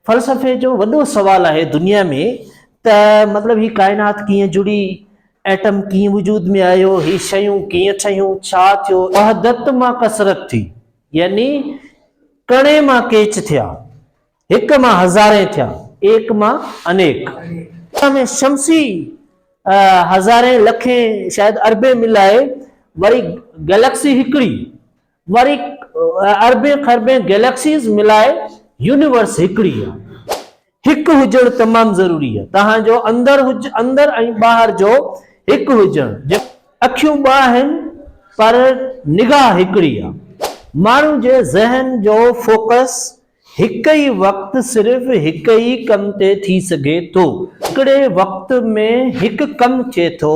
फ़लसफ़े जो वॾो सवाल है दुनिया में त मतलब ही कायनात कीअं जुड़ी, एटम कीअं वजूद में आयो, ही शयूं कीअं ठहियूं, छा थियो। वहदत मां कसरत थी, यानी कणे मां केच थिया, हिक मां हज़ारे थिया, एक मां अनेक। में शमसी हज़ारे लखे शायद अरबे मिलाए वरी गैलेक्सी हिकड़ी, वरी अरबे खरबे गैलेक्सीज मिलाए यूनिवर्स हिकड़ी है। हिक हुजण तमाम जरूरी है। तहांजो अंदर अंदर ऐं ॿाहिरि जो हिक हुजण। अखियूं ॿ आहिनि पर निगाह हिकड़ी आहे। माण्हू जे ज़हन जो फोकस हिक ई वक्त सिर्फ हिक ई कम ते थी सघे थो। हिकड़े वक्त में हिक कम थिए थो,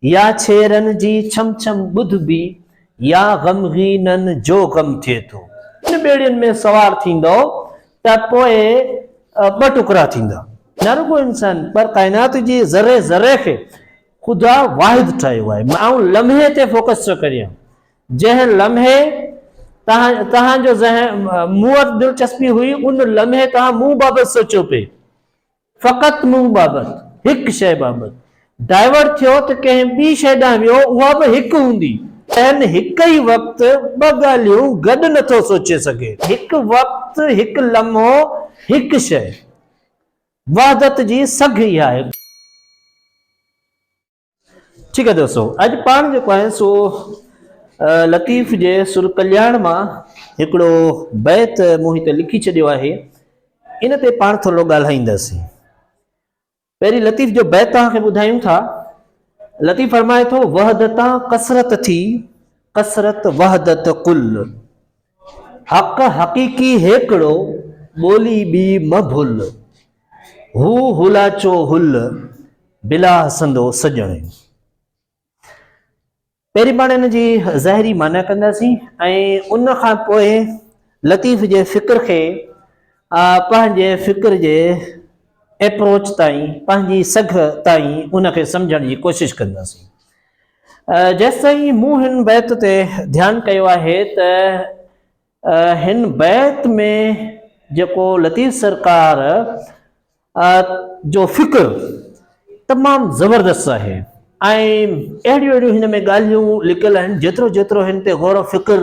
या छेरन जी छम छम ॿुध बि, या ग़मगीनन जो गम थिए थो। इन ॿेड़ियुनि में सवार थींदो त पोइ ॿ टुकड़ा थींदा, न रुगो इंसान पर कायनात जी ज़रे ज़रे खे ख़ुदा वाहिद ठाहियो आहे। मां लम्हे ते फोकस थो करियां, जंहिं लम्हे तहांजो ज़हन मूं वटि दिलचस्पी हुई, उन लम्हे तहां मूं बाबति सोचियो पे, फ़क़ति मूं बाबति, हिक शइ बाबति। डाइवर्ट थियो त कंहिं ॿी शइ ॾांहुं वियो, उहा बि हिकु हूंदी। हिक ई वक्त ॿ ॻाल्हियूं गॾु नथो सोचे सघे। हिकु वक्त, हिकु लम्हो, हिकु शइ। वहदत जी सघ इहा आहे। ठीक है दोस्तों, अॼु पाण जेको आहे सो लतीफ़ जे सुर कल्याण मां हिकिड़ो बैत मूं हिते लिखी छॾियो आहे, इन ते पाण थोरो ॻाल्हाईंदासीं। पहिरीं लतीफ़ जो बैत तव्हांखे ॿुधायूं था। लतीफ़ फरमाए थो, वहदता कसरत थी, कसरत वहदत कुल। हक़ हक़ीक़ी हेकड़ो, ॿोली ॿी म भुल। हू हुलाचो हुल, बिला हसंदो सजण। पहिरीं पाण हिन जी ज़ाहिरी माना कंदासीं ऐं उन खां पोइ लतीफ़ जे फ़िक्र खे पंहिंजे फ़िक्र जे एप्रोच ताईं, पंहिंजी सघ ताईं उनखे सम्झण जी कोशिशि कंदासीं। जेसिताईं मूं हिन बैत ते ध्यानु कयो आहे त हिन बैत में जेको लतीफ़ सरकार जो फ़िक्र तमामु ज़बरदस्त आहे ऐं अहिड़ियूं अहिड़ियूं हिन में ॻाल्हियूं लिकियल आहिनि। जेतिरो जेतिरो हिन ते गौर फ़िक्र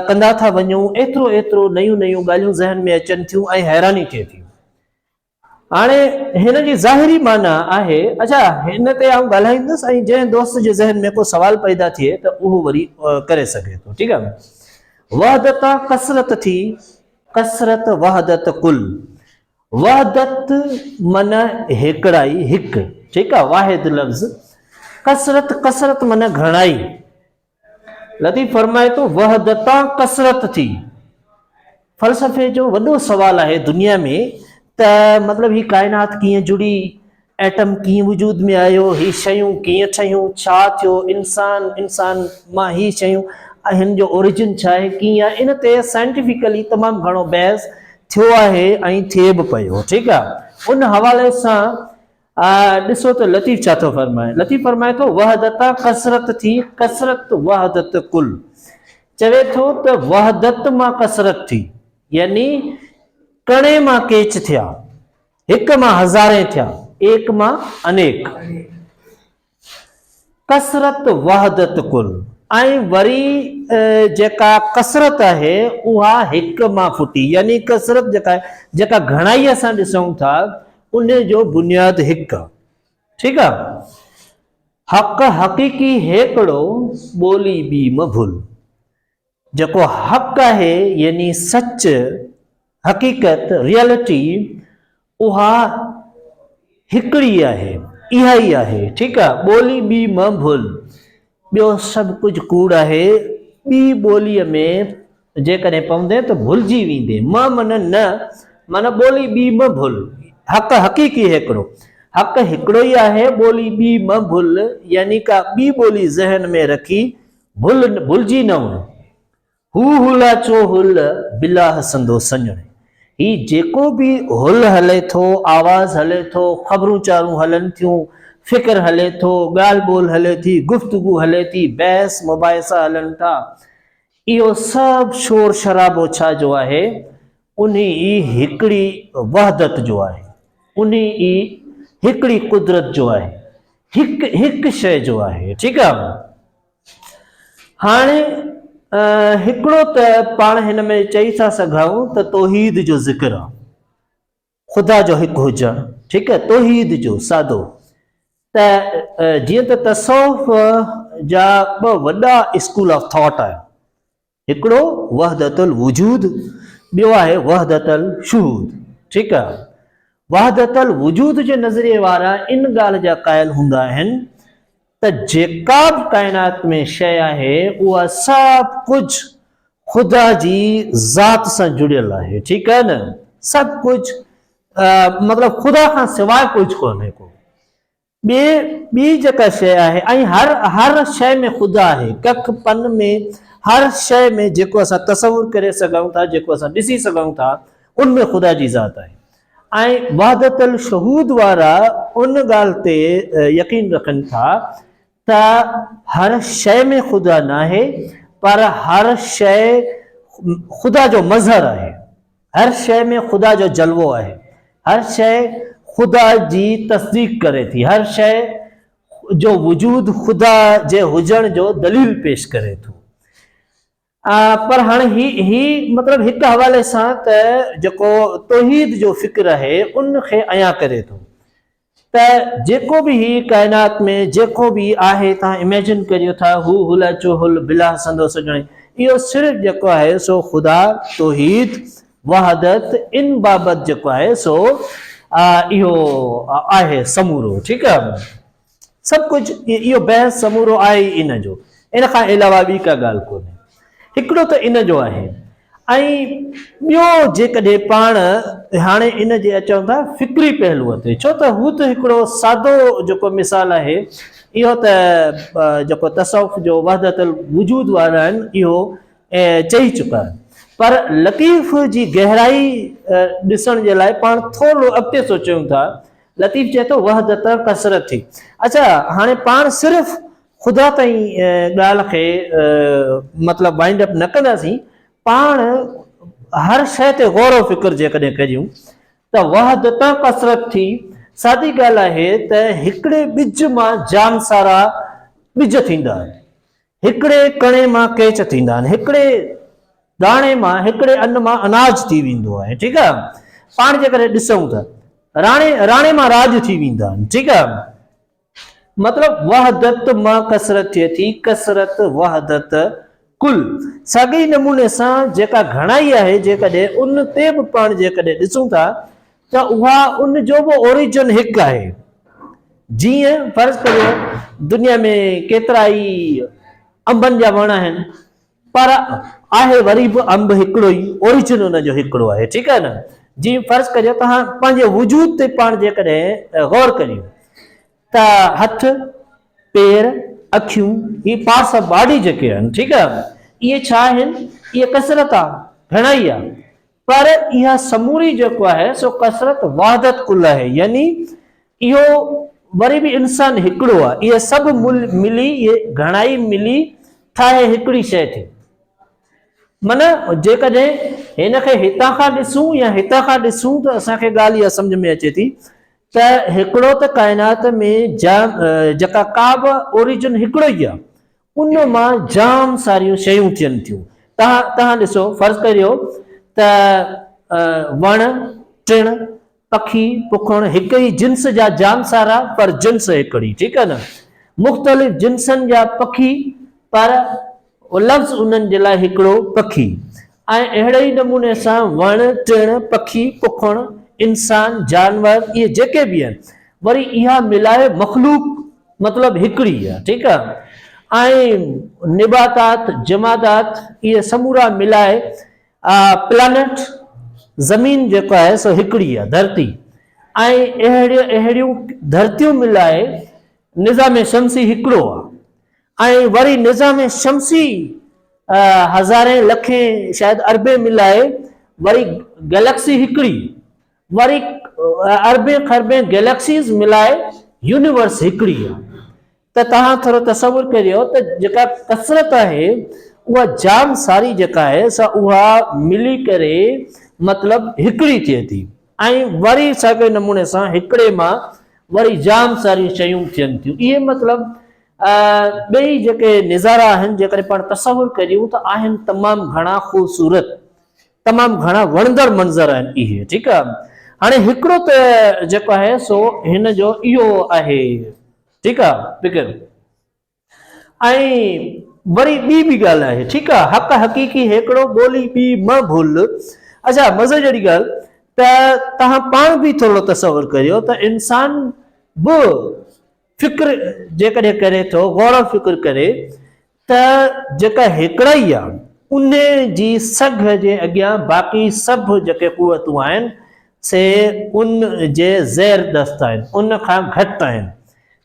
कंदा था वञूं, एतिरो एतिरो नयूं नयूं ॻाल्हियूं ज़हन में अचनि थियूं ऐं हैरानी थिए थी। हाणे हिन जी ज़ाहिरी माना आहे, अच्छा हिन ते आउं ॻाल्हाईंदुसि ऐं जंहिं दोस्त जे ज़हन में को सवाल पैदा थिए त उहो वरी करे सघे थो। ठीकु आहे। वहदत कसरत थी, कसरत वहदत कुल। वहदत मन हिकड़ाई, हिक। ठीकु आहे, वाहिद लफ़्ज़। कसरत, कसरत मन घणाई। लतीफ़ फरमाए थो, वहदता कसरत थी। फ़लसफ़े जो वॾो सवाल आहे दुनिया में त मतलब ही कायनात कीअं जुड़ी, एटम कीअं वजूद में आयो, ही शयूं कीअं ठहियूं, छा थियो, इंसान मां ही शयूं, हिन जो ओरिजिन छा आहे, कीअं आहे। इन ते साइंटिफिकली तमामु घणो बहस थियो आहे ऐं थिए बि पियो। ठीकु आहे। उन हवाले सां ॾिसो त लतीफ़ छा थो फरमाए। लतीफ़ फरमाए थो, वहदता कसरत थी, कसरत वहदत कुल। चवे थो त वहदत मां कसरत थी, यानी कणे मां केच थिया, हिक मां हज़ारे थिया, एक मां अनेक। कसरत वहदत कुल। ऐं वरी जेका कसरत आहे उहा हिक मां फुटी, यानी कसरत जेका घणाई असां ॾिसूं था उन जो बुनियाद हिकु आहे। ठीकु आहे। हक़ हक़ीक़ी हेकड़ो, ॿोली ॿी म भुल। जेको हक़ आहे यानी सच, हक़ीक़त, रियलिटी, उहा हिकड़ी आहे, इहा ई आहे। ठीकु आहे। ॿोली ॿी म भुल। ॿियो सभु कुझु कूड़ आहे। ॿी ॿोलीअ में जेकॾहिं पवंदे त भुलिजी वेंदे। म मन न, माना ॿोली ॿी म भुल। हक़ हक़ीक़ी हिकिड़ो, हक़ हिकिड़ो ई आहे, ॿोली ॿी म भुल, यानी का ॿी ॿोली ज़हन में रखी भुलिजी न वञो। हू हुलाचो हुल, बिला हसंदो सञण। ही जेको बि हुल हले थो, आवाज़ हले थो, ख़बरूं चारूं हलनि थियूं, फ़िक्र हले थो, ॻाल्हि ॿोल हले थी, गुफ़्तगू हले थी, बहस मुबाहिसा हलनि था, इहो सभु शोर शराबो छा जो आहे, उन ई हिकिड़ी वहदत जो आहे, उन ई हिकिड़ी कुदरत जो आहे, हिकु शइ जो आहे। ठीकु आहे। हाणे हिकिड़ो त पाण हिन में चई था सघूं त तौहीद जो ज़िक्र आहे, ख़ुदा जो हिकु हुजणु। ठीकु आहे, तौहीद जो सादो। त जीअं त तसौफ़ जा ॿ वॾा स्कूल ऑफ थॉट आहिनि, हिकिड़ो वहदतुल वजूद, ॿियो आहे वहदतुल शुहूद। ठीकु आहे। वहदतुल वजूद जे नज़रिए वारा इन ॻाल्हि जा क़ाइल हूंदा आहिनि त जेका बि काइनात में शइ आहे उहा सभु कुझु ख़ुदा जी ज़ात सां जुड़ियल आहे। ठीकु आहे न, सभु कुझु मतिलबु ख़ुदा खां सवाइ कुझु कोन्हे को। ॿी जेका शइ आहे, ऐं हर शइ में ख़ुदा आहे, कख पन में हर शइ में जेको असां तसवुर करे सघूं था, जेको असां ॾिसी सघूं था, उनमें ख़ुदा जी ज़ात आहे। ऐं वहदतुल शुहूद वारा उन ॻाल्हि ते यकीन रखनि था त हर शइ में ख़ुदा न आहे, पर हर शइ ख़ुदा जो मज़हर आहे, हर शइ में ख़ुदा जो जलवो आहे, हर शइ ख़ुदा जी तस्दीक करे थी, हर शइ जो वजूद ख़ुदा जे हुजण जो दलील पेश करे थो। पर हाणे ही मतिलबु हिकु हवाले सां त जेको तौहीद जो फ़िक्र आहे उनखे अयां करे थो त जेको बि ही काइनात में जेको बि आहे, तव्हां इमेजिन करियो था, हू हुला चो हुल बिला संदो सजणे, इहो सिर्फ़ु जेको आहे सो ख़ुदा, तौहीद, वहदत, इन बाबति जेको आहे सो इहो आहे समूरो। ठीकु आहे। सभु कुझु इहो बहस समूरो आहे इन जो, इन खां अलावा ॿी का ॻाल्हि कोन्हे। हिकिड़ो त इन जो आहे, ऐं ॿियो जेकॾहिं पाण हाणे इन जे अचूं था फ़िक्री पहलूअ ते, छो त हू त हिकिड़ो सादो जेको मिसाल आहे, इहो त जेको तसौफ़ जो वहदतुल वजूद वारा आहिनि इहो चई चुका आहिनि, पर लतीफ़ जी गहराई ॾिसण जे लाइ पाण थोरो अॻिते सोचूं था। लतीफ़ चए थो वहदत कसरत थी। अच्छा, हाणे पाण सिर्फ़ु ख़ुदा ताईं ॻाल्हि खे मतिलबु वाइंड अप न कंदासीं, पाण हर शइ ते गौर फ़िक्र जेकॾहिं करियूं त वहदत कसरत थी। सादी ॻाल्हि आहे त हिकिड़े ॿिज मां जाम सारा ॿिज थींदा आहिनि, हिकिड़े कणे मां केच थींदा आहिनि, हिकिड़े दाणे मां, हिकिड़े अन्न मां अनाज थी वेंदो आहे। ठीकु आहे। पाण जेकॾहिं ॾिसूं था राणे मां राज थी वेंदा आहिनि। ठीकु आहे। मतिलबु वहदत मां कसरत थिए थी, कसरत वहदत कुल। साॻे नमूने सां जेका घणाई आहे, जेकॾहिं उन ते बि पाण जेकॾहिं ॾिसूं था त उहा उन जो बि ओरिजिन हिकु आहे। जीअं फर्ज़ करियो दुनिया में केतिरा ई अंबनि जा वण आहिनि, पर आहे वरी बि अंब हिकिड़ो ई, ओरिजिन उनजो हिकिड़ो आहे। ठीकु आहे न। जीअं फर्ज़ करियो तव्हां पंहिंजे वजूद ते पाण जेकॾहिं गौर करियो त हथ, पेर, अखियूं, ही पार्ट्स ऑफ बॉडी जेके आहिनि, ठीकु आहे, इहे छा आहिनि? इहे कसरत आहे, घणाई आहे, पर इहा समूरी जेको आहे सो कसरत वहदत कुल आहे। यानी इहो वरी बि इंसान हिकिड़ो आहे, इहे सभु मिली, इहे घणाई मिली ठाहे हिकिड़ी शइ थी। माना जेकॾहिं हिनखे हितां खां ॾिसूं या हितां खां ॾिसूं त असांखे ॻाल्हि इहा सम्झ में अचे थी त हिकिड़ो त काइनात में जाम जेका का बि ओरिजिन हिकिड़ो ई आहे, उन मां जाम सारियूं शयूं थियनि थियूं। तव्हां ॾिसो, फर्ज़ करियो त वण, टिण, पखी, पुखण हिकु ई जिन्स जा जाम सारा, पर जिन्स हिकिड़ी। ठीकु आहे न। मुख़्तलिफ़ जिन्सनि जा पखी, पर लफ़्ज़ उन्हनि जे लाइ हिकिड़ो पखी। ऐं अहिड़े ई नमूने सां वण, टिण, पखी, पुखण, इंसान, जानवर, इहे जेके बि आहिनि, वरी इहा मिलाए मख़लूक मतिलबु हिकिड़ी आहे। ठीकु आहे। ऐं निबातात, जमादात, इहे समूरा मिलाए प्लानेट, ज़मीन जेको आहे सो हिकिड़ी आहे, धरती। ऐं अहिड़ियूं धरतियूं मिलाए निज़ाम शमसी हिकिड़ो आहे। ऐं वरी निज़ाम शमसी हज़ारे लखे शायदि अरबे मिलाए वरी गैलेक्सी हिकिड़ी, वरी अरबे खरबे गैलेक्सीज़ मिलाए यूनिवर्स हिकिड़ी आहे। त तव्हां थोरो तसवुर करियो त जेका कसरत आहे उहा जाम सारी जेका आहे सा उहा मिली करे मतलब हिकिड़ी थिए थी ऐं वरी साॻे नमूने सां हिकिड़े मां वरी जाम सारी शयूं थियनि थियूं। इहे मतलब ॿई जेके नज़ारा आहिनि जेकॾहिं पाण तसवुर करियूं त आहिनि तमामु घणा ख़ूबसूरत, तमामु घणा वणंदड़ मंज़र आहिनि इहे। ठीकु आहे, हाणे हिकिड़ो त जेको आहे सो हिन जो इहो आहे। ठीकु आहे फिकर, ऐं वरी ॿी बि ॻाल्हि आहे। ठीकु आहे, हक़ हक़ीक़ी हिकिड़ो ॿोली ॿी म भुल। अच्छा, मज़े जहिड़ी ॻाल्हि त तव्हां पाण बि थोरो तसवुर करियो त इंसान बि फिक्र जेकॾहिं करे थो, गौर फिक्र करे त जेका हिकिड़ाई आहे उन जी सघ जे अॻियां बाक़ी सभु जेके कुवतूं आहिनि से उन जे ज़ेर दस्त आहिनि, उन खां घटि आहिनि।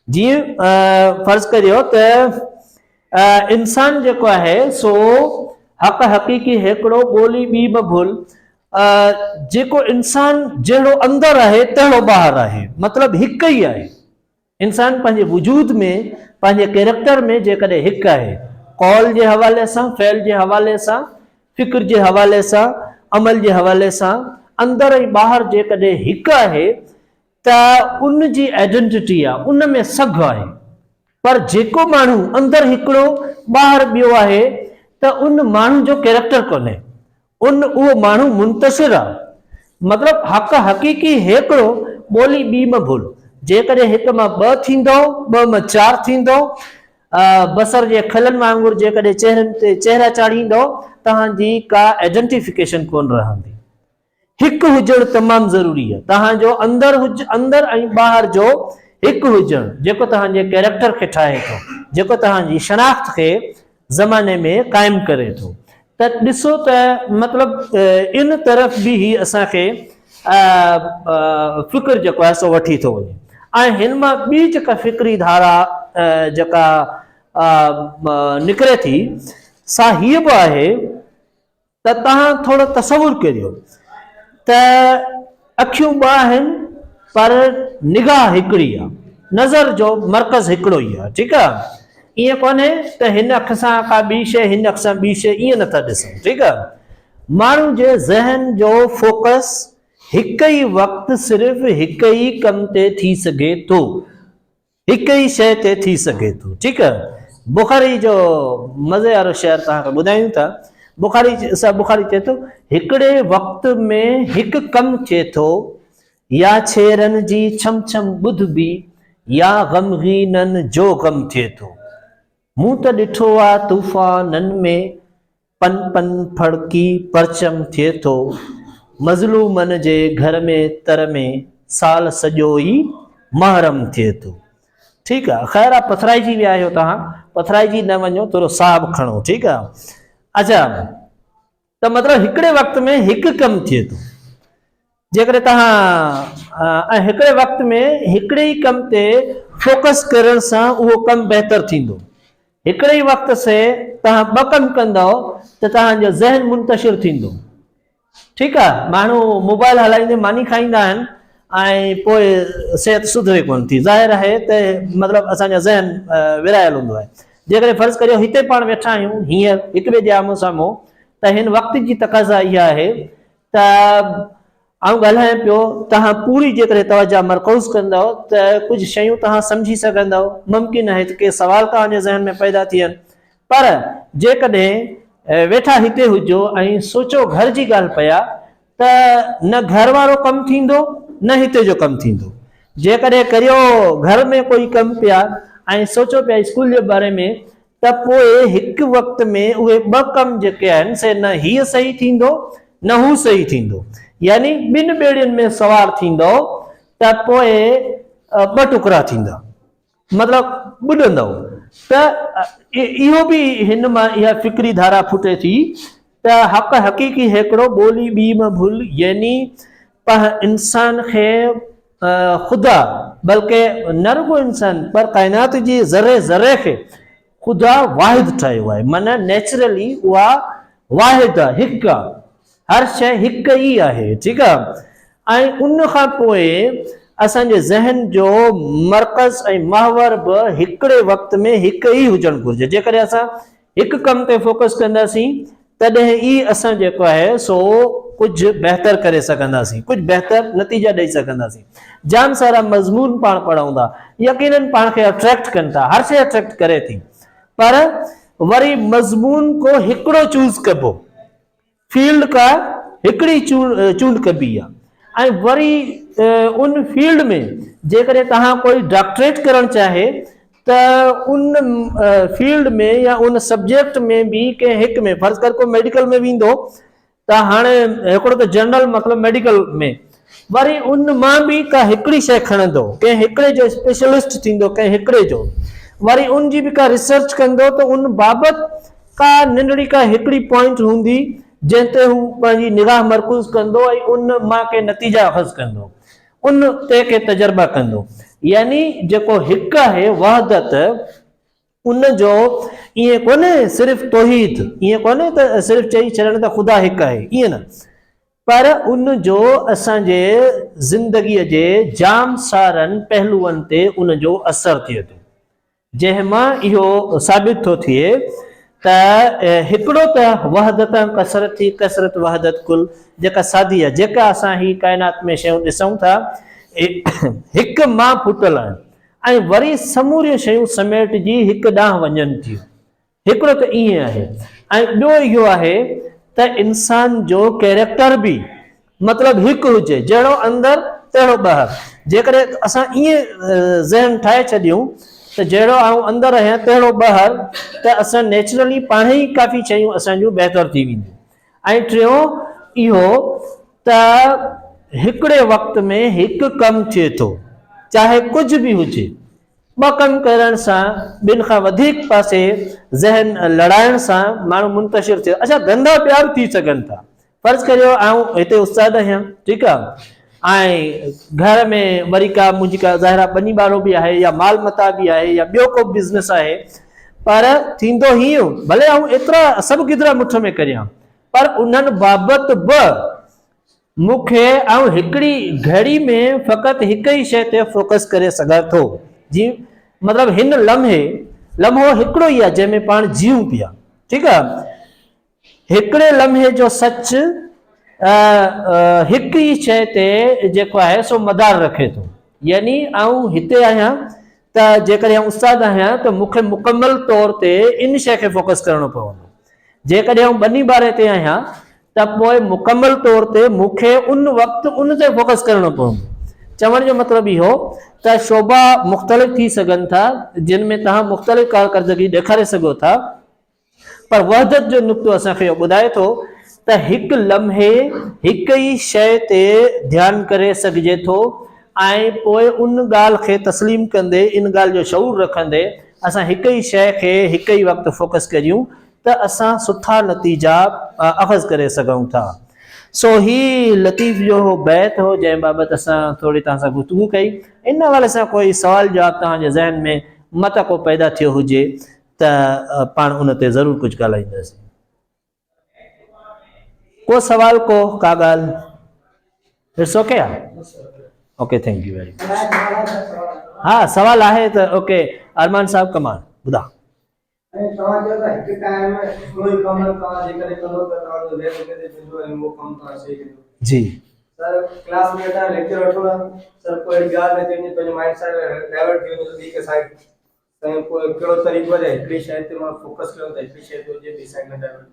जीअं फर्ज़ करियो त इंसान जेको आहे सो हक़ हक़ीक़ी हिकिड़ो ॿोली ॿी बि भुल, जेको इंसान जहिड़ो अंदरि आहे तहिड़ो ॿाहिरि आहे, मतिलबु हिकु ई आहे। इंसान पंहिंजे वजूद में, पंहिंजे कैरेक्टर में जेकॾहिं हिकु आहे, कौल जे हवाले सां, फ़ैल जे हवाले सां, फिक्र जे हवाले सां, अमल जे हवाले सां, अंदरि ऐं ॿाहिरि जेकॾहिं हिकु आहे त उन जी आइडेंटिटी आहे, उन में सघ आहे। पर जेको माण्हू अंदरि हिकिड़ो ॿाहिरि ॿियो आहे त उन माण्हू जो कैरेक्टर कोन्हे, उहो माण्हू मुंतशिर आहे। मतिलबु हक़ हक़ीक़ी हिकिड़ो ॿोली ॿी में भुल, जेकॾहिं हिकु मां ॿ थींदो, ॿ मां चारि थींदो, बसर जे खलनि वांगुरु जेकॾहिं चेहरनि ते चेहरा चाढ़ींदो, तव्हांजी का आइडेंटिफिकेशन कोन रहंदी। हिकु हुजणु तमामु ज़रूरी आहे, तव्हांजो अंदरि ऐं ॿाहिरि जो हिकु हुजणु, जेको तव्हांजे कैरेक्टर खे ठाहे थो, जेको तव्हांजी शनाख़्त खे ज़माने में क़ाइमु करे थो। त ॾिसो त मतिलबु इन तरफ़ बि ही असांखे फिक्र जेको आहे सो वठी थो वञे। ऐं हिन मां ॿी जेका फिक्री धारा जेका निकिरे थी सा हीअ बि आहे त तव्हां थोरो तसवुर करियो त अखियूं ॿ आहिनि पर निगाह हिकिड़ी आहे, नज़र जो मर्कज़ हिकिड़ो ई आहे। ठीकु आहे, ईअं कोन्हे त हिन अख सां का ॿी शइ, हिन अख सां ॿी शइ, ईअं नथा ॾिसनि। ठीकु आहे, माण्हू जे ज़हन जो फोकस हिकु ई वक़्तु सिर्फ़ु हिकु ई कम ते थी सघे थो, हिकु ई शइ ते थी सघे थो। ठीकु आहे, बुखारी जो मज़े वारो शेर तव्हांखे ॿुधायूं था। बुखारी चए थो हिकिड़े वक़्त में हिकु कमु थिए थो, या छेरनि जी छम छम ॿुध बि, या ग़मगीननि जो ग़म थिए थो। मूं त ॾिठो आहे तूफ़ाननि में पन पन फड़की परचम थिए थो, मज़लूमनि जे घर में तर में साल सॼो ई महरम थिए थो। ठीकु आहे, ख़ैर आहे, पथराइजी विया आहियो तव्हां, पथराइजी न वञो, थोरो साहु खणो। ठीकु आहे, अच्छा, त मतिलबु हिकिड़े वक़्त में हिकु कमु थिए थो, जेकॾहिं तव्हां हिकिड़े वक़्त में हिकिड़े ई कम ते फोकस करण सां उहो कमु बहितर थींदो। हिकिड़े ई वक़्त से तव्हां ॿ कम कंदव त तव्हांजो ज़हन मुंतशिर थींदो। ठीकु आहे, माण्हू मोबाइल हलाईंदे मानी खाईंदा आहिनि ऐं पोइ सिहत सुधरे कोन थी, ज़ाहिर आहे त मतिलबु असांजो ज़हन विरायल हूंदो आहे। जेकॾहिं फर्ज़ करियो हिते पाण वेठा आहियूं हींअर हिक ॿिए जे आम्हूं साम्हूं, त हिन वक़्त जी तक़ाज़ा इहा आहे त आउं ॻाल्हायां पियो, तव्हां पूरी जेकॾहिं तवजा मरकूज़ कंदव त कुझु शयूं तव्हां सम्झी सघंदव, मुमकिन आहे त के सवाल तव्हांजे ज़हन में पैदा थियनि। पर जेकॾहिं वेठा हिते हुजो ऐं सोचो घर जी ॻाल्हि पिया, त न घर वारो कमु थींदो न हिते जो कमु थींदो। जेकॾहिं करियो घर में कोई कमु पिया ऐं सोचो पिया स्कूल जे बारे में, त पोइ हिकु वक़्त में उहे ॿ कम जेके आहिनि से न हीअ सही थींदो न हू सही थींदो, यानी ॿिनि ॿेड़ियुनि में सवार थींदो त पोइ ॿ टुकड़ा थींदा, मतिलबु ॿुॾंदव। त इहो बि हिन मां इहा फिक्री धारा फुटे थी त हक़ हक़ीक़ी हिकिड़ो ॿोली ॿी में भुल, यानी इंसान खे ख़ुदा, बल्कि न रुगो इंसान पर काइनात जी ज़रे ज़रे खे ख़ुदा वाहिद ठाहियो आहे, माना नेचुरली उहा वाहिद आहे, हिकु आहे, हर शइ हिकु ई आहे। ठीकु आहे, ऐं उन खां पोइ असांजे ज़हन जो मर्कज़ ऐं महवर बि हिकिड़े वक़्त में हिकु ई हुजणु घुरिजे। जेकॾहिं असां हिकु कम ते फोकस कंदासीं तॾहिं ई असां जेको आहे सो कुझु बहितर करे सघंदासीं, कुझु बहितर नतीजा ॾेई सघंदासीं। जाम सारा मज़मून पाण पढ़ूं था, यकीनन पाण खे अट्रैक्ट कनि था, हर शइ अट्रैक्ट करे थी, पर वरी मज़मून को हिकिड़ो चूज़ कबो, फील्ड का हिकिड़ी चूंड कबी आहे, ऐं वरी उन फील्ड में जेकॾहिं तव्हां कोई डॉक्टरेट करणु चाहे त उन फील्ड में या उन सब्जेक्ट में बि कंहिं हिक में, फर्ज़ कर को मेडिकल में वेंदो त हाणे हिकिड़ो त जनरल मतिलबु मेडिकल में, वरी उन मां बि का हिकिड़ी शइ खणंदो, कंहिं हिकिड़े जो स्पेशलिस्ट थींदो, कंहिं हिकिड़े जो, वरी उन जी बि का रिसर्च कंदो त उन बाबति का नंढड़ी का हिकिड़ी पॉइंट हूंदी जंहिं ते हू पंहिंजी निगाह मरकूज़ कंदो ऐं उन मां के नतीजा अख़ज़ कंदो, उन ते के तजुर्बा कंदो। यानी जेको हिकु आहे वहदत, उन जो ईअं कोन्हे सिर्फ़ु तौहीद, ईअं कोन्हे त सिर्फ़ु चई छॾणु त ख़ुदा हिकु आहे, ईअं न, पर उन जो असांजे ज़िंदगीअ जे जाम सारनि पहलुअनि ते उन जो असरु थिए थो, जंहिं मां इहो साबित थो थिए त हिकिड़ो त वहदत कसरत थी, कसरत वहदत कुल, जेका सादी आहे, जेका असां ही काइनात में शयूं ॾिसूं था हिकु मां फुटल आहिनि ऐं वरी समूरियूं शयूं समेटिजी हिकु ॾांहुं वञनि थियूं। हिकिड़ो त ईअं आहे, ऐं ॿियो इहो आहे त इंसान जो कैरेक्टर बि मतिलबु हिकु हुजे, जहिड़ो अंदरि तहिड़ो ॿाहिरि। जेकॾहिं असां ईअं ज़हन ठाहे छॾियूं त जहिड़ो आऊं अंदरि आहियां तहिड़ो ॿाहिरि, त असां नेचुरली पाण ई काफ़ी शयूं असांजूं बहितर थी वेंदियूं। ऐं टियों इहो त हिकिड़े वक़्त में हिकु कमु थिए थो, चाहे कुझु बि हुजे, ॿ कमु करण सां, ॿिनि खां वधीक पासे ज़हन लड़ाइण सां माण्हू मुंतशिर थियो। अच्छा, धंधा ॿिया बि थी सघनि था, फ़र्ज़ु करियो आऊं हिते उस्ताद आहियां, ठीकु आहे, ऐं घर में वरी का मुंहिंजी का ज़ाहिरा ॿनी ॿारो बि आहे, या माल मता बि आहे, या ॿियो को बिज़नेस आहे, पर थींदो हीअं, भले आऊं एतिरा सभु गिदरा मुठ में करियां, पर उन्हनि बाबति बि मूंखे आऊं हिकिड़ी घड़ी में फ़क़ति हिकु ई शइ ते फोकस करे सघां थो, जी मतिलबु हिन लम्हो हिकिड़ो ई आहे जंहिंमें पाण जीऊं पिया, ठीकु आहे। हिकिड़े लम्हे जो सच हिकु ई शइ ते जेको आहे सो मदार रखे थो। यानी आऊं हिते आहियां त जेकॾहिं आऊं उस्ताद आहियां त मूंखे मुकमल तौर ते इन शइ खे फोकस करणो पवंदो, जेकॾहिं आऊं ॿनी ॿारे ते आहियां त पोइ मुकमल तौर ते मूंखे उन वक़्तु उन ते फोकस करणो पवंदो। चवण जो मतिलबु इहो त शोभा मुख़्तलिफ़ थी सघनि था, जिन में तव्हां मुख़्तलिफ़ कारकर्दगी ॾेखारे सघो था, पर वहदत जो नुक़्तो असांखे इहो ॿुधाए थो त हिकु लम्हे हिकु ई शइ ते ध्यानु करे सघिजे थो, ऐं पोइ उन ॻाल्हि खे तस्लीम कंदे, इन ॻाल्हि जो शऊर रखंदे असां हिकु ई शइ खे हिकु ई वक़्तु फोकस करियूं त असां सुठा नतीजा अख़ज़ करे सघूं था। सो ही लतीफ़ जो बैत हो जंहिं बाबति असां थोरी तव्हां सां गुफ़्तगू कई। इन हवाले सां कोई सवाल जवाब तव्हांजे ज़हन में मत को पैदा थियो हुजे त पाण उन ते ज़रूरु कुझु ॻाल्हाईंदासीं। को सवाल, को का ॻाल्हि? इट्स ओके आहे, okay, thank U very much. हा, सवाल आहे त ओके, अरमान साहब कमाल ॿुधा। जी सर, क्लास में था लेक्चर वठो ना सर, कोई ॻाल्हि में चेंज पंहिंजो माइंड साइड डाइवर्ट थी वञे ॿी के साइड, त कोई कहिड़ो तरीक़ो आहे हिकिड़ी शइ ते मां फोकस कयो त हिकिड़ी शइ ते हुजे ॿी साइड में डाइवर्ट।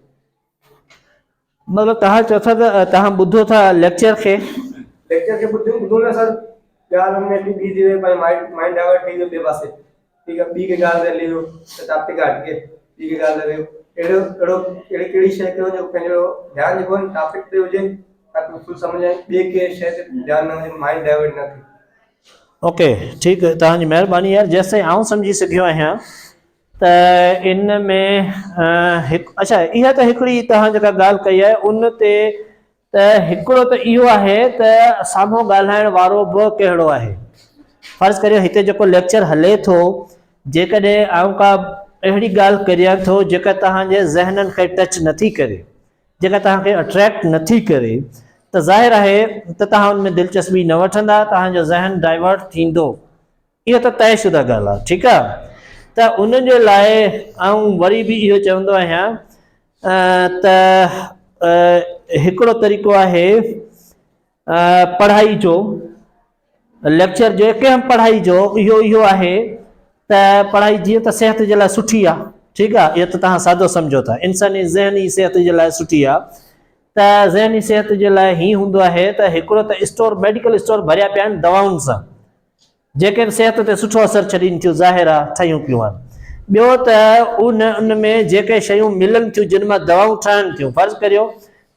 मतिलबु तव्हां चओ था त तव्हां ॿुधो था लेक्चर खे ॿुधो ना सर, ॻाल्हि में बि थी वई, माइंड डाइवर्ट थी वियो ॿिए पासे, ठीक है, ॿी के ॻाल्हि ते हली वियो त टॉपिक हट के ॿी के ॻाल्हि ते वियो। अहिड़ी कहिड़ी शइ कयो जो पंहिंजो ध्यानु जेको आहे टॉपिक ते हुजे ताकि फुल समझ आए, ॿिए के शइ ते ध्यानु न हुजे, माइंड डाइवर्ट न थिए। ओके, ठीकु, तव्हांजी महिरबानी यार। जेसिताईं आउं सम्झी सघियो आहियां त इन में अच्छा, इहा त हिकिड़ी तव्हां जेका ॻाल्हि कई आहे उन ते त हिकिड़ो त इहो आहे त साम्हूं ॻाल्हाइण वारो बि कहिड़ो आहे। फ़र्ज़ु करियो हिते जेको लेक्चर हले थो, जेकॾहिं आउं का अहिड़ी ॻाल्हि करियां थो जेका तव्हांजे ज़हननि खे टच नथी करे, जेका तव्हांखे अट्रैक्ट नथी करे, त ज़ाहिर आहे त तव्हां हुन में दिलचस्पी न वठंदा, तव्हांजो ज़हन डाइवर्ट थींदो, इहो त तयशुदा ॻाल्हि आहे, ठीकु आहे। त उन जे लाइ आउं वरी बि इहो चवंदो आहियां हिकिड़ो तरीक़ो आहे पढ़ाई जो, लेक्चर जेके हम पढ़ाई जो इहो आहे त पढ़ाई जीअं त सिहत जे लाइ सुठी आहे, ठीकु आहे, इहो त तव्हां सादो सम्झो था, इंसानी ज़हनी सिहत जे लाइ सुठी आहे। त ज़हनी सिहत जे लाइ हीअं हूंदो आहे त हिकिड़ो त स्टोर, मेडिकल स्टोर भरिया पिया आहिनि दवाउनि सां, जेके सिहत ते सुठो असरु छॾीनि थियूं, ज़ाहिर आहे ठहियूं पियूं आहिनि। ॿियो त उन में जेके शयूं मिलनि थियूं जिन मां दवाऊं ठहनि थियूं, फ़र्ज़ु करियो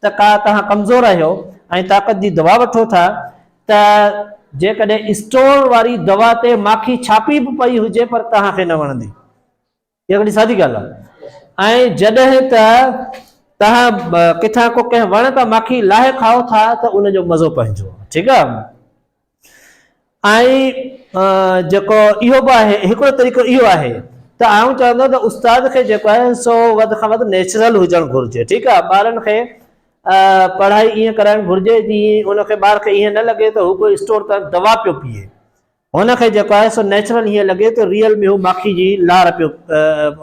त का तव्हां कमज़ोर आहियो ऐं ताक़त जी दवा वठो था, त जेकॾहिं स्टोर वारी दवा ते माखी छापी बि पई हुजे पर तव्हांखे न वणंदी, इहा हिकिड़ी सादी ॻाल्हि आहे। ऐं जॾहिं त तव्हां किथां को कंहिं वण तां माखी लाहे खाओ था त उनजो मज़ो पंहिंजो, ठीकु आहे। ऐं जेको इहो बि आहे, हिकिड़ो तरीक़ो इहो आहे त आउं चवंदो त उस्ताद खे जेको आहे सो वधि खां वधि नेचुरल हुजणु घुरिजे, ठीकु आहे। ॿारनि खे पढ़ाई ईअं कराइणु घुरिजे जीअं उनखे ॿार खे ईअं न लॻे त हू कोई स्टोर तां दवा पियो पीए, हुनखे जेको आहे सो नेचुरल हीअं लॻे त रियल में हू माखी जी लार पियो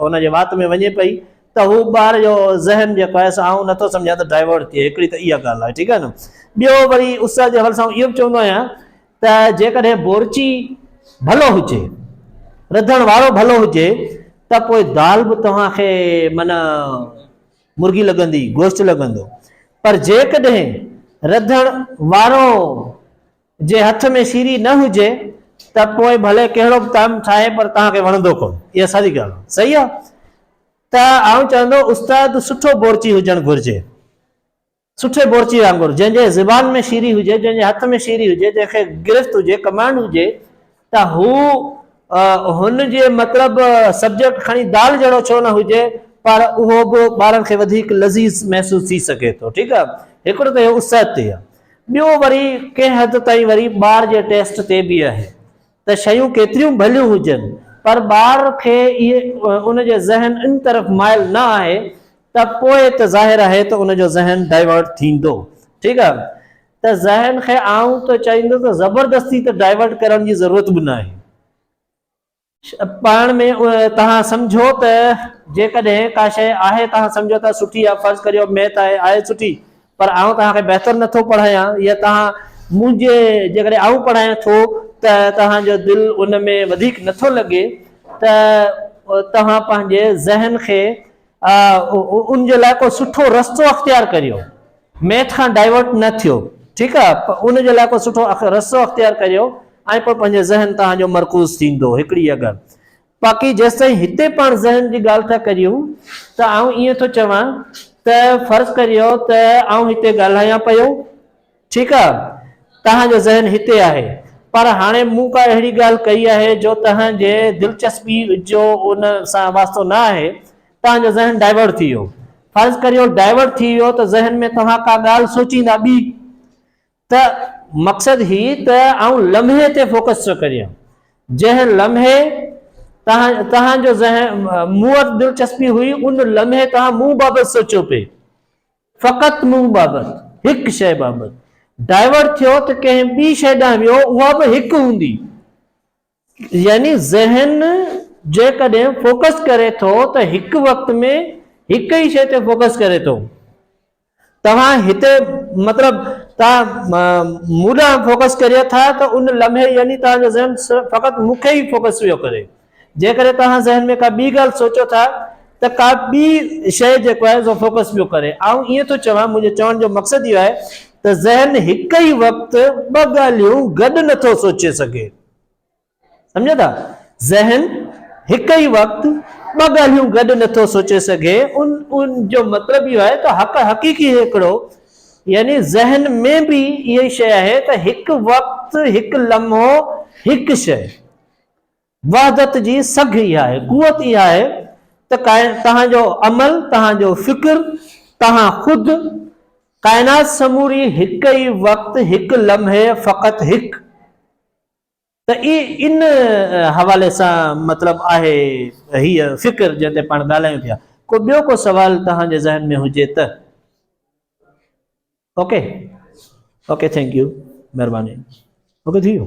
हुनजे वात में वञे पई, त हू ॿार जो ज़हन जेको आहे सो आउं नथो सम्झां त डाइवर्ट थिए, हिकिड़ी त इहा ॻाल्हि आहे, ठीकु आहे न। ॿियो वरी उस्ताद जे हवाले सां इहो बि चवंदो आहियां त जेकॾहिं बोरची भलो हुजे, रधण वारो भलो हुजे, त पोइ दाल बि तव्हांखे माना मुर्गी लॻंदी, गोश्त लॻंदो। पर जेकॾहिं रधण वारो जे हथ में शीरी न हुजे त पोइ भले कहिड़ो बि ताम ठाहे पर तव्हांखे वणंदो कोन, इहा सारी ॻाल्हि आहे, सही आहे। त आउं चवंदो उस्ताद सुठो बोरची हुजणु घुरिजे, सुठे बोरची वांगुरु, जंहिंजे ज़ुबान में शीरी हुजे, जंहिंजे हथ में शीरी हुजे, जंहिंखे गिरफ़्त हुजे, कमांड हुजे, त हू हुनजे मतिलबु सब्जेक्ट खणी दाल जहिड़ो छो न हुजे पर उहो बि ॿारनि खे वधीक लज़ीज़ महसूसु थी सघे थो, ठीकु आहे। हिकिड़ो त इहो उस्ताद ते आहे। ॿियो वरी कंहिं हद ताईं वरी ॿार जे टेस्ट ते बि आहे त शयूं केतिरियूं भलियूं हुजनि पर ॿार खे इहे उनजे ज़हन इन तरफ़ माइल न आहे त पोइ त ज़ाहिर आहे त उनजो ज़हन डाइवर्ट थींदो, ठीकु आहे। त ज़हन खे आउं त चाहींदो त ज़बरदस्ती त डाइवर्ट करण जी ज़रूरत बि न आहे। पाण में तव्हां सम्झो त जेकॾहिं का शइ आहे तव्हां सम्झो था सुठी आहे, फ़र्ज़ु करियो मैथ आहे सुठी, पर आउं तव्हांखे बहितर नथो पढ़ायां, या तव्हां मुंहिंजे जेकॾहिं आउं पढ़ायां थो त तव्हांजो दिलि उन में वधीक नथो लॻे, त तव्हां पंहिंजे ज़हन खे उन जे लाइ को सुठो रस्तो अख़्तियार करियो, मैथ खां डाइवर्ट न थियो, ठीकु आहे। उन जे लाइ को सुठो रस्तो अख़्तियार करियो ऐं पोइ पंहिंजो ज़हन तव्हांजो मरकूज़ थींदो, हिकिड़ी इहा ॻाल्हि। बाक़ी जेसि ताईं हिते पाण ज़हन जी ॻाल्हि था करियूं त आउं ईअं थो चवां त फ़र्ज़ु करियो त आउं हिते ॻाल्हायां पियो, ठीकु आहे, तव्हांजो ज़हन हिते आहे, पर हाणे मूं का अहिड़ी ॻाल्हि कई आहे जो तव्हांजे दिलचस्पी जो उन सां वास्तो न आहे, तव्हांजो ज़हन डाइवर्ट थी वियो। फ़र्ज़ु करियो डाइवर्ट थी वियो त ज़हन में तव्हां का ॻाल्हि सोचींदा ॿी, त मक़सदु ही त आउं लम्हे ते फोकस थो करियां, जंहिं लम्हे तव्हांजो ज़हन मूं वटि दिलचस्पी हुई, उन लम्हे तव्हां मूं बाबति सोचियो पिए, फ़क़ति मूं बाबति, हिकु शइ बाबति। डाइवर्ट थियो त कंहिं ॿी शइ ॾांहुं वियो, उहा बि हिकु हूंदी, यानी ज़हन जेकॾहिं फोकस करे थो त हिकु वक़्त में हिक ई शइ ते फोकस करे थो। तव्हां हिते मतिलबु तव्हां मूं ॾांहुं फोकस करियो था त उन लम्हे यानी तव्हांजो ज़हन फ़क़ति मूंखे ई फोकस पियो करे। जेकॾहिं तव्हां ज़हन में का ॿी ॻाल्हि सोचो था त का ॿी शइ जेको आहे सो फोकस पियो करे। ऐं ईअं थो चवां, मुंहिंजे चवण जो मक़सदु इहो आहे त ज़हन हिक ई वक़्तु ॿ ॻाल्हियूं गॾु नथो सोचे सघे, सम्झो था। ज़हन हिक ई वक़्तु ॿ ॻाल्हियूं गॾु नथो सोचे सघे, उन जो मतिलबु इहो आहे त हक़ीक़ी हिकिड़ो यानी ज़हन में बि इहा शइ आहे त हिकु वक़्तु, हिकु लम्हो, हिकु शइ, वहदत जी सघ इहा आहे, कुवत इहा आहे त तव्हांजो अमल, तव्हांजो फ़िक्र, तव्हां ख़ुदि, काइनात समूरी हिक ई वक़्तु, हिकु लम्हे, फ़क़ति हिकु। त इन हवाले सां मतिलबु आहे हीअ फ़िक्र जंहिं ते पाण ॻाल्हायूं पिया। को ॿियो को सवाल तव्हांजे ज़हन में हुजे त? ओके, थैंक यू, महिरबानी। ओके, थी वियो।